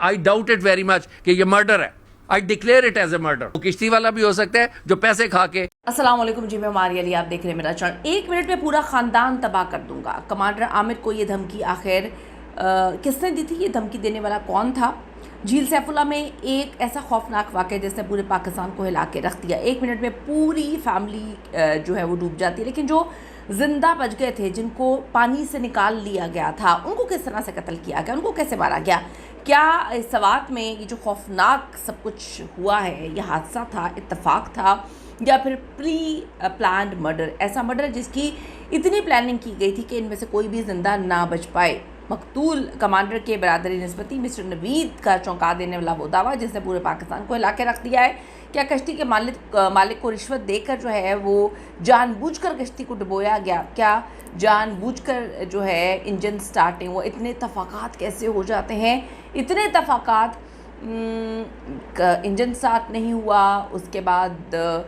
I doubt it very much कि ये murder है। I declare it as a murder. किश्ती वाला भी हो सकता है जो पैसे खा के। अस्सलाम वालेकुम जी, मैं मारिया अली, आप देख रहे हैं मेरा चैनल। 1 मिनट में पूरा ख़ानदान तबाह कर दूंगा। कमांडर आमिर को ये धमकी आखिर किसने दी थी? ये धमकी देने वाला कौन था? झील सैफुल्ला में एक ऐसा खौफनाक वाक़या जिसने पूरे पाकिस्तान को हिला के रख दिया। 1 मिनट में पूरी फैमिली जो है वो डूब जाती है, लेकिन जो जिंदा बच गए थे, जिनको पानी से निकाल लिया गया था, उनको किस तरह से कत्ल किया गया, उनको कैसे मारा गया? क्या इस सवात में ये जो खौफनाक सब कुछ हुआ है, ये हादसा था, इत्तेफाक था, या फिर प्री प्लान्ड मर्डर? ऐसा मर्डर जिसकी इतनी प्लानिंग की गई थी कि इनमें से कोई भी जिंदा ना बच पाए। मकतूल कमांडर के बरादरी निस्बती मिस्टर नवीद का चौंका देने वाला वो दावा जिसने पूरे पाकिस्तान को हिला के रख दिया है। क्या कश्ती के मालिक को रिश्वत देकर जो है वो जानबूझकर कश्ती को डुबोया गया? क्या जानबूझकर जो है इंजन स्टार्टिंग, वो इतने तफाकात कैसे हो जाते हैं? इतने तफाकात, इंजन स्टार्ट नहीं हुआ, उसके बाद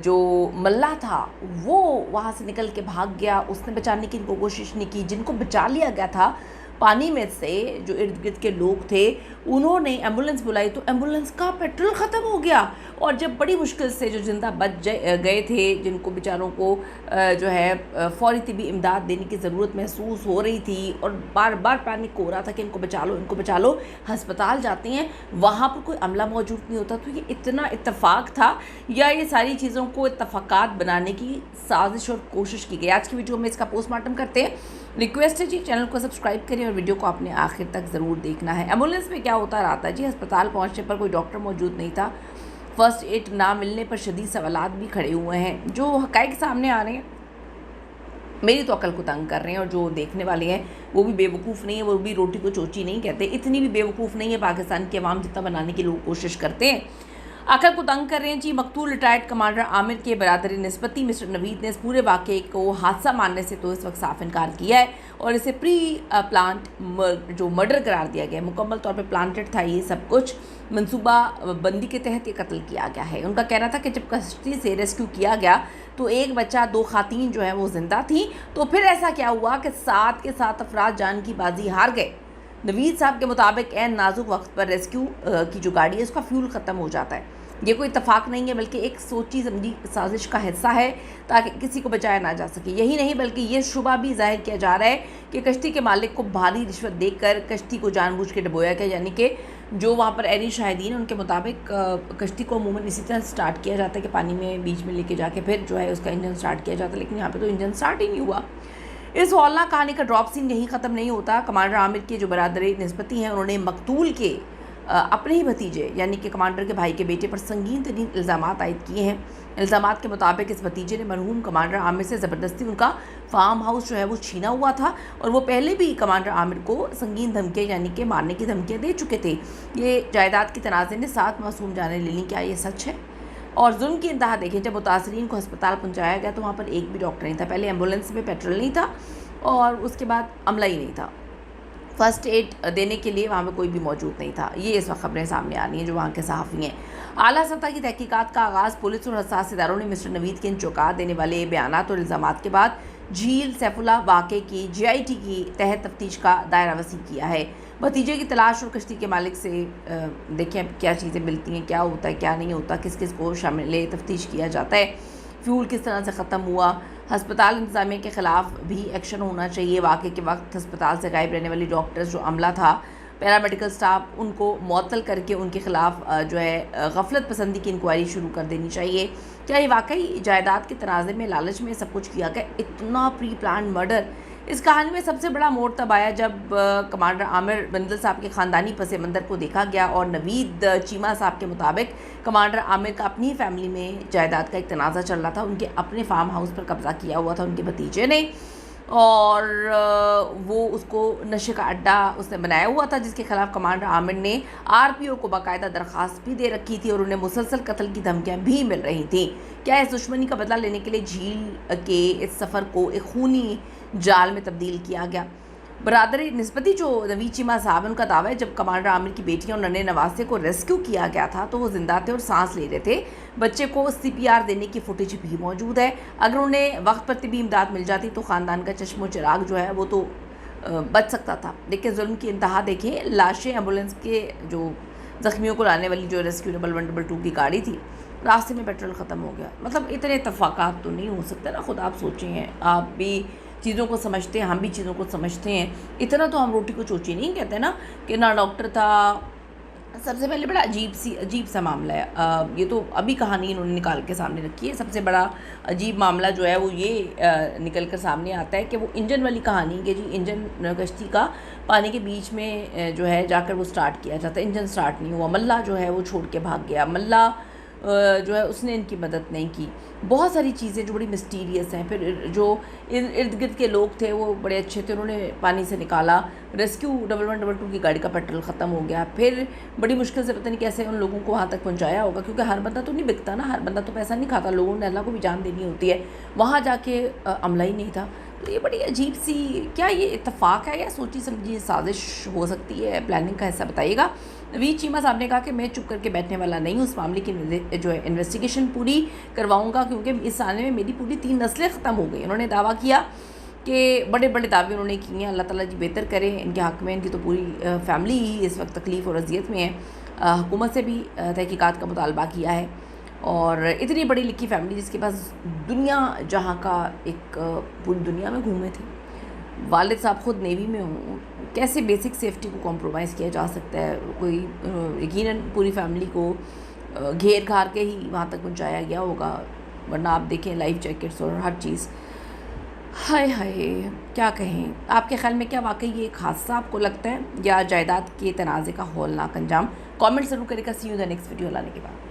जो मल्ला था वो वहाँ से निकल के भाग गया, उसने बचाने की कोशिश नहीं की। जिनको बचा लिया गया था पानी में से, जो इर्द गिर्द के लोग थे, उन्होंने एम्बुलेंस बुलाई तो एम्बुलेंस का पेट्रोल ख़त्म हो गया। और जब बड़ी मुश्किल से जो जिंदा बच गए थे, जिनको बेचारों को जो है फौरी तिबी इमदाद देने की ज़रूरत महसूस हो रही थी और बार बार पैनिक हो रहा था कि इनको बचा लो, इनको बचा लो, हस्पताल जाते हैं, वहाँ पर कोई अमला मौजूद नहीं होता। तो ये इतना इत्तेफाक था या ये सारी चीज़ों को इत्तेफाकात बनाने की साजिश और कोशिश की गई? आज की वीडियो में इसका पोस्टमार्टम करते हैं। रिक्वेस्ट है जी, चैनल को सब्सक्राइब करें और वीडियो को आपने आखिर तक ज़रूर देखना है। एम्बुलेंस में क्या होता रहा था जी? अस्पताल पहुंचने पर कोई डॉक्टर मौजूद नहीं था। फर्स्ट एड ना मिलने पर शदीद सवालात भी खड़े हुए हैं। जो हक़ाइक़ सामने आ रहे हैं मेरी तो अकल को तंग कर रहे हैं, और जो देखने वाले हैं वो भी बेवकूफ़ नहीं है, वो भी रोटी को चोची नहीं कहते। इतनी भी बेवकूफ़ नहीं है पाकिस्तान की आवाम जितना बनाने की लोग कोशिश करते हैं। अकल को तंग कर रहे हैं जी। मकतूल रिटायर्ड कमांडर आमिर के बरादरी निस्बती मिस्टर नवीद ने इस पूरे वाक़े को हादसा मानने से तो इस वक्त साफ इनकार किया है और इसे प्री प्लांट जो मर्डर करार दिया गया है। मुकम्मल तौर पे प्लांटेड था ये सब कुछ, मंसूबा बंदी के तहत ये कत्ल किया गया है। उनका कहना था कि जब कश्ती से रेस्क्यू किया गया तो एक बच्चा, 2 खातीन जो है वो जिंदा थी। तो फिर ऐसा क्या हुआ कि 7 के 7 अफराद जान की बाजी हार गए। नवीद साहब के मुताबिक एन नाजुक वक्त पर रेस्क्यू की जो गाड़ी है उसका फ्यूल ख़त्म हो जाता है। ये कोई इत्तेफाक नहीं है, बल्कि एक सोची समझी साजिश का हिस्सा है ताकि किसी को बचाया ना जा सके। यही नहीं बल्कि ये शुबा भी जाहिर किया जा रहा है कि कश्ती के मालिक को भारी रिश्वत देकर कश्ती को जानबूझ के डुबोया गया। यानी कि जो वहाँ पर एनी शाहिदीन हैं उनके मुताबिक कश्ती को अमूमन इसी तरह स्टार्ट किया जाता है कि पानी में बीच में लेके जाके फिर जो है उसका इंजन स्टार्ट किया जाता है, लेकिन यहाँ पर तो इंजन स्टार्ट ही नहीं हुआ। इस हौलनाक कहानी का ड्रॉप सीन यहीं ख़त्म नहीं होता। कमांडर आमिर के जो बरादरी निस्बती हैं उन्होंने मकतूल के अपने ही भतीजे यानी कि कमांडर के भाई के बेटे पर संगीन तरीन इल्ज़ामात आयद किए हैं। इल्ज़ामात के मुताबिक इस भतीजे ने मरहूम कमांडर आमिर से ज़बरदस्ती उनका फार्म हाउस जो है वो छीना हुआ था और वो पहले भी कमांडर आमिर को संगीन धमकियाँ यानी कि मारने की धमकियाँ दे चुके थे। ये जायदाद की तनाज़े ने 7 मासूम जाने ले ली। क्या ये सच है? और जुल्म की इंतहा देखें, जब मुतासरीन को अस्पताल पहुँचाया गया तो वहाँ पर एक भी डॉक्टर नहीं था। पहले एम्बुलेंस में पेट्रोल नहीं था और उसके बाद अमला ही नहीं था। फर्स्ट एड देने के लिए वहाँ पे कोई भी मौजूद नहीं था। ये इस वक्त खबरें सामने आ रही हैं जो वहाँ के सहाफ़ी हैं। आला सतह की तहकीकात का आगाज़ पुलिस और हसास इदारों ने मिस्टर नवीद के इन चौंका देने वाले बयानात और इल्ज़ामात के बाद झील सैफुल्ला वाक़े की GIT की तहत तफ्तीश का दायरा वसी किया है। भतीजे की तलाश और कश्ती के मालिक से देखें अब क्या चीज़ें मिलती हैं, क्या होता है, क्या नहीं होता, किस किस को शामिल तफ्तीश किया जाता है, फ्यूल किस तरह से ख़त्म हुआ। हस्पताल इंतज़ामिया के ख़िलाफ़ भी एक्शन होना चाहिए। वाक़े के वक्त हस्पताल से गायब रहने वाली डॉक्टर्स जो अमला था, पैरामेडिकल स्टाफ, उनको मुअत्तल करके उनके ख़िलाफ़ जो है गफलत पसंदी की इंक्वायरी शुरू कर देनी चाहिए। क्या ये वाकई जायदाद के तनाज़े में, लालच में सब कुछ किया गया? इतना प्री प्लान मर्डर। इस कहानी में सबसे बड़ा मोड़ तब आया जब कमांडर आमिर बंदल साहब के ख़ानदानी पस मंज़र को देखा गया और नवीद चीमा साहब के मुताबिक कमांडर आमिर का अपनी फैमिली में जायदाद का एक तनाज़ा चल रहा था। उनके अपने फार्म हाउस पर कब्ज़ा किया हुआ था उनके भतीजे ने और वो उसको नशे का अड्डा उसने बनाया हुआ था, जिसके खिलाफ कमांडर आमिर ने RPO को बाकायदा दरख्वास्त भी दे रखी थी और उन्हें मुसलसल कत्ल की धमकियां भी मिल रही थी। क्या इस दुश्मनी का बदला लेने के लिए झील के इस सफ़र को एक खूनी जाल में तब्दील किया गया? बरादरी निस्बती जो नवीद चीमा साहब, उनका दावा है जब कमांडर आमिर की बेटियां और नन्हे नवासे को रेस्क्यू किया गया था तो वो जिंदा थे और सांस ले रहे थे। बच्चे को CPR देने की फुटेज भी मौजूद है। अगर उन्हें वक्त पर तिबी इमदाद मिल जाती तो ख़ानदान का चश्मो चिराग जो है वो तो बच सकता था। देखिए जुल्म की इंतहा देखिए, लाशें एम्बुलेंस के जो ज़ख्मियों को लाने वाली जो रेस्क्यू डबल 122 की गाड़ी थी, रास्ते में पेट्रोल ख़त्म हो गया। मतलब इतने इत्तफ़ाक़ात तो नहीं हो सकते ना, खुद आप सोचिए, आप भी चीज़ों को समझते हैं, हम भी चीज़ों को समझते हैं, इतना तो हम रोटी को चोची नहीं कहते ना कि ना डॉक्टर था। सबसे पहले बड़ा अजीब सा मामला है, ये तो अभी कहानी इन्होंने निकाल के सामने रखी है। सबसे बड़ा अजीब मामला जो है वो ये निकल कर सामने आता है कि वो इंजन वाली कहानी कि जी इंजन कश्ती का पानी के बीच में जो है जाकर वो स्टार्ट किया जाता है, इंजन स्टार्ट नहीं हुआ, मल्ला जो है वो छोड़ के भाग गया, मल्ला जो है उसने इनकी मदद नहीं की। बहुत सारी चीज़ें जो बड़ी मिस्टीरियस हैं। फिर जो इर्द गिर्द के लोग थे वो बड़े अच्छे थे, उन्होंने पानी से निकाला, रेस्क्यू डबल 122 की गाड़ी का पेट्रोल ख़त्म हो गया। फिर बड़ी मुश्किल से पता नहीं कैसे उन लोगों को वहाँ तक पहुँचाया होगा, क्योंकि हर बंदा तो नहीं बिकता ना, हर बंदा तो पैसा नहीं खाता, लोगों ने अल्लाह को भी जान देनी होती है। वहाँ जाके अमला ही नहीं था। तो ये बड़ी अजीब सी, क्या ये इत्तेफाक है या सोची समझी साजिश हो सकती है, प्लानिंग का हिस्सा बताइएगा। नवीद चीमा साहब ने कहा कि मैं चुप करके बैठने वाला नहीं हूँ, उस मामले की जो है इन्वेस्टिगेशन पूरी करवाऊँगा, क्योंकि इस साल में मेरी पूरी 3 नस्लें ख़त्म हो गई। उन्होंने दावा किया कि बड़े बड़े दावे उन्होंने किए हैं, अल्लाह ताला जी बेहतर करें इनके हक़ में। इनकी तो पूरी फैमिली ही इस वक्त तकलीफ़ और अजियत में है। हुकूमत से भी तहकीकात का मुतालबा किया है, और इतनी बड़ी लिखी फैमिली जिसके पास दुनिया जहाँ का एक पूरी दुनिया में घूमे थे, वालिद साहब ख़ुद नेवी में हों, कैसे बेसिक सेफ्टी को कॉम्प्रोमाइज़ किया जा सकता है। कोई यकीनन पूरी फैमिली को घेर घार के ही वहाँ तक पहुँचाया गया होगा, वरना आप देखें लाइफ जैकेट्स और हर चीज़। हाय हाय, क्या कहें। आपके ख्याल में क्या वाकई ये एक हादसा आपको लगता है या जायदाद के तनाज़े का हौलनाक अंजाम? कमेंट ज़रूर करेगा। सी यू द नेक्स्ट वीडियो लाने के बाद।